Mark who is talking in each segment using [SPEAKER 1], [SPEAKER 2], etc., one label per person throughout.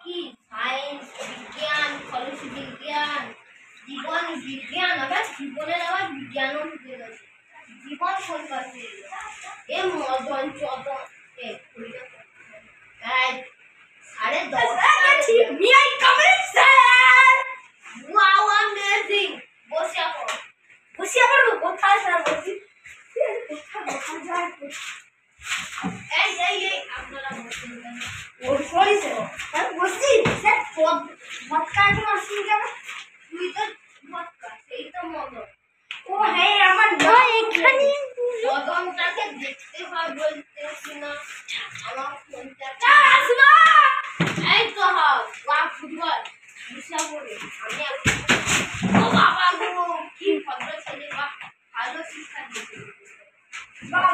[SPEAKER 1] কি সায়েন্স বিজ্ঞান খরচ বিজ্ঞান জীবন বিজ্ঞান আবার জীবনের আবার বিজ্ঞানও ঢুকে গেছে জীবন সম্পর্কে এ মদন চদন সাড়ে 10
[SPEAKER 2] May I come in, sir?
[SPEAKER 1] Wow, amazing! বসে পড়ো
[SPEAKER 2] বসে পড়ো কোথায় স্যার বসি কোথায় যায়
[SPEAKER 1] এই আপনারা বসুন কেন
[SPEAKER 2] ও সরি স্যার বসি স্যার মক্কা এখন আসেনি কেন
[SPEAKER 1] তুই তো মক্কা সেই তো মদন
[SPEAKER 2] ও হ্যাঁ আমার না এখানে
[SPEAKER 1] মদনটাকে দেখতে হয় বলতেছি না আমার ফোনটা
[SPEAKER 2] আসমা
[SPEAKER 1] এই তো হয় ওয়া ফুটবল বসে পড়ে আমি ও বাবা গো কি ভদ্র ছেলে বাহ ভালো শিক্ষা দিয়েছে
[SPEAKER 2] বাবা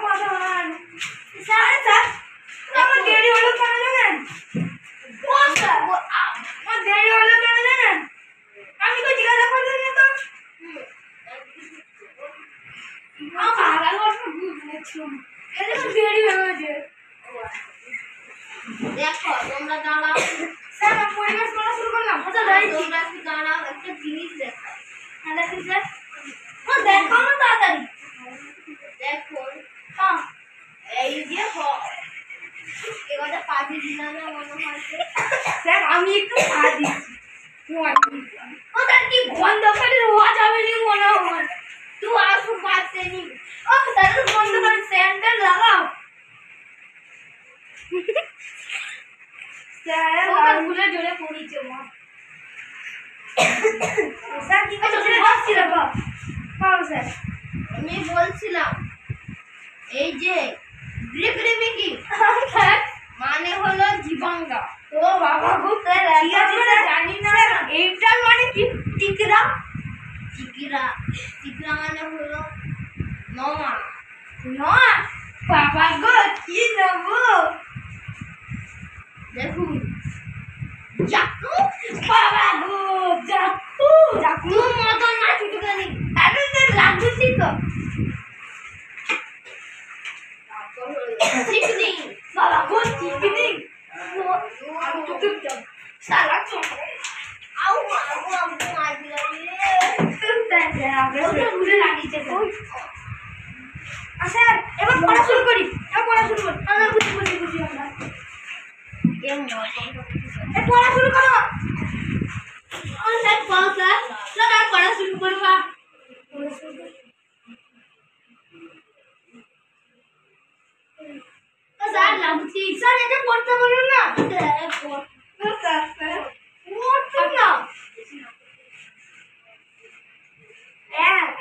[SPEAKER 2] বাবা স্যার স্যার আমার দেরি হলো কেন জানেন কোন স্যার আমার দেরি হলো কেন জানেন আমি তো জিজ্ঞাসা করলাম না তো আমার আগাগোড়া বুঝেছিলাম এর দেরি হয়ে গেছে
[SPEAKER 1] দেখো তোমরা দাঁড়াও
[SPEAKER 2] স্যার আমি পরিবেশ করা শুরু করলাম আচ্ছা দাঁড়িয়ে
[SPEAKER 1] তোমরা একটু দাঁড়াও একটা জিনিস দেখাও
[SPEAKER 2] হ্যাঁ দেখুন স্যার ও দেখাও না তাড়াতাড়ি
[SPEAKER 1] দেখো
[SPEAKER 2] হ্যাঁ
[SPEAKER 1] এই যে এবারে পাখি দিলাম না মনে হয়
[SPEAKER 2] স্যার আমি একটু সাহায্য দিচ্ছি ও স্যার কি বন্ধ করে রোয়া যাবে না মনে হয়
[SPEAKER 1] তুই আসু পারতে নি
[SPEAKER 2] ও স্যার বন্ধ করে স্যান্ডেল লাগাও স্যার আর ভুলে জোরে পড়িছে মা স্যার কি করছেন বসছি রাখো হ্যাঁ স্যার
[SPEAKER 1] আমি বলছিলাম এই যে গ্রিগরিমিকি
[SPEAKER 2] স্যার
[SPEAKER 1] মানে হলো জীবাঙ্গা
[SPEAKER 2] ও বাবা গো স্যার ঠিক আছে স্যার জানি না এইটার মানে কি টিকরা
[SPEAKER 1] চিকিরা চিকিরা মানে হলো নমা
[SPEAKER 2] না বাবা গো কি নেবো
[SPEAKER 1] দেখুন জাকু
[SPEAKER 2] বাবা গো জাকু জাকু
[SPEAKER 1] মদন না ছুটুকানি
[SPEAKER 2] আরে স্যার লাগছি তো
[SPEAKER 1] চিকনি
[SPEAKER 2] বাবা গো চিকনি সালা চলে
[SPEAKER 1] আউ মারবিলা রে
[SPEAKER 2] ওটা ঘুরে লাগিয়েছে আচ্ছা এবার পড়া শুরু করি আমরা বুঝি আমরা
[SPEAKER 1] কেমন মজা
[SPEAKER 2] পড়া শুরু করো স্যার পড়া স্যার পড়া শুরু করবা স্যার লাগছি স্যার এটা পড়তে বলুন না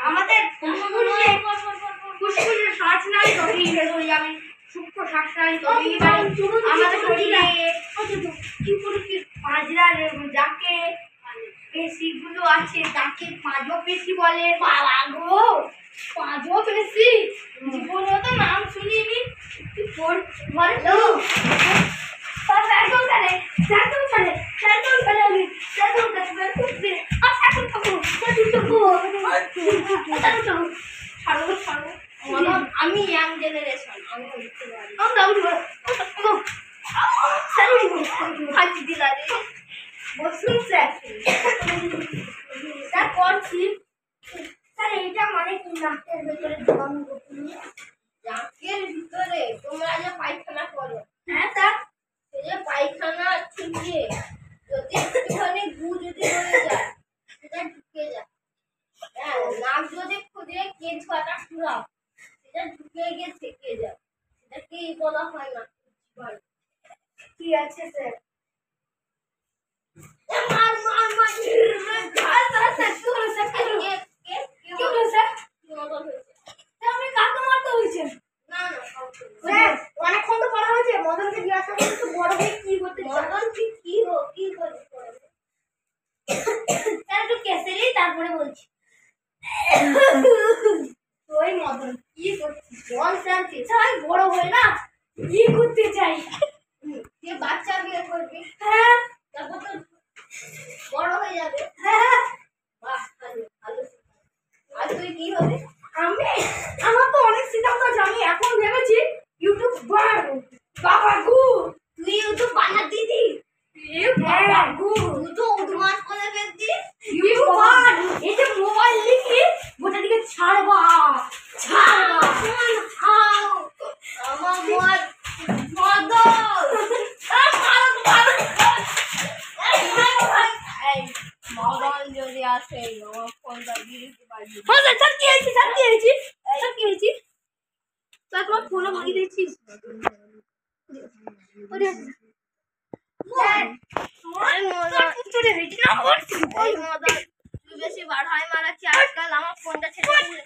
[SPEAKER 2] আমাদের ফুসফুসের শ্বাস নাই তবে ইংরেজ হয়ে যাবে সূক্ষ্ম শ্বাস নাই তবে আমাদের শরীরে পাঁজরার যাকে পেশিগুলো আছে তাকে পাঁজো পেশি বলে বাবা গো পাঁজো পেশি জীবনে তো নাম শুনিনি ঘরে তো
[SPEAKER 1] আমি ইয়াং জেনারেশন আমি উঠতে পারি ফাঁকি দিলা রে
[SPEAKER 2] বসুন স্যার স্যার পড়ছি স্যার এইটা মানে কি নাকের ভেতরে জীবাণু
[SPEAKER 1] নাকের ভিতরে তোমরা যে পায়খানা করো
[SPEAKER 2] হ্যাঁ স্যার
[SPEAKER 1] এই যে পায়খানা থেকে যদি একটুখানি গু যদি রয়ে যায় সেটা ঢুকে যায় হ্যাঁ নাক যদি খুঁজে কেঁচুয়াটা পুরাও সেটা ঢুকে গিয়ে থেকে যায় সেটাকে বলা হয় না
[SPEAKER 2] কি আছে স্যার
[SPEAKER 1] মার মার মার
[SPEAKER 2] স্যার কি হলো স্যার কি হলো স্যার
[SPEAKER 1] মদন হয়েছে
[SPEAKER 2] আপনি কাকে মারতে হয়েছে
[SPEAKER 1] না না
[SPEAKER 2] স্যার অনেকক্ষণ তো পড়া হয়েছে মদনকে জিজ্ঞাসা করতে তো বড় হয়ে কি হতে চায়
[SPEAKER 1] মদন কি করে
[SPEAKER 2] স্যার একটু কেসেলি তারপরে বলছি ওই মদন কি করছিস বল স্যার চাই বড় হয়ে না কি করতে চাই
[SPEAKER 1] যে বাচ্চা বিয়ে করবি
[SPEAKER 2] হ্যাঁ
[SPEAKER 1] তারপর তো বড় হয়ে যাবে
[SPEAKER 2] হ্যাঁ
[SPEAKER 1] বাহ ভালো ভালো আর তুই কি হবে
[SPEAKER 2] আমার তো অনেক সিদ্ধান্ত আছে আমি এখন ভেবেছি ইউটিউব বাড়বো বাবা গু
[SPEAKER 1] তুই ইউটিউব দুটো উদ্মাস করে ফেলছি।
[SPEAKER 2] এই যে মোবাইল লিখি গোটা দিকে ছাড়বা
[SPEAKER 1] আমার মদ মদন যদি আসে আমার ফোনটা দিয়ে দিতে পারবি।
[SPEAKER 2] স্যার কি হয়েছে স্যার কি হয়েছে স্যার কি হয়েছে স্যার তোমার ফোনও ভাঙিয়ে দিয়েছিস
[SPEAKER 1] এই মদন তুই বেশি বাড়াই মারাচ্ছি আজকাল আমার ফোনটা ছেড়ে দিলে।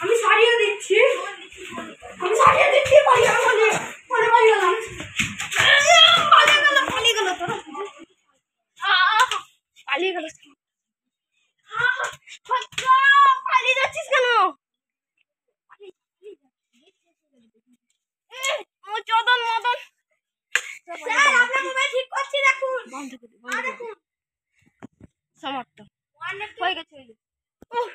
[SPEAKER 2] আমি সারিয়ে দিচ্ছি
[SPEAKER 1] পালিয়ে গেল পালিয়ে যাচ্ছিস কেন? চদন মদন
[SPEAKER 2] স্যার আপনার মোবাইল ঠিক করছি দেখুন
[SPEAKER 1] বন্ধ করে সমাপ্ত হয়ে গেছে।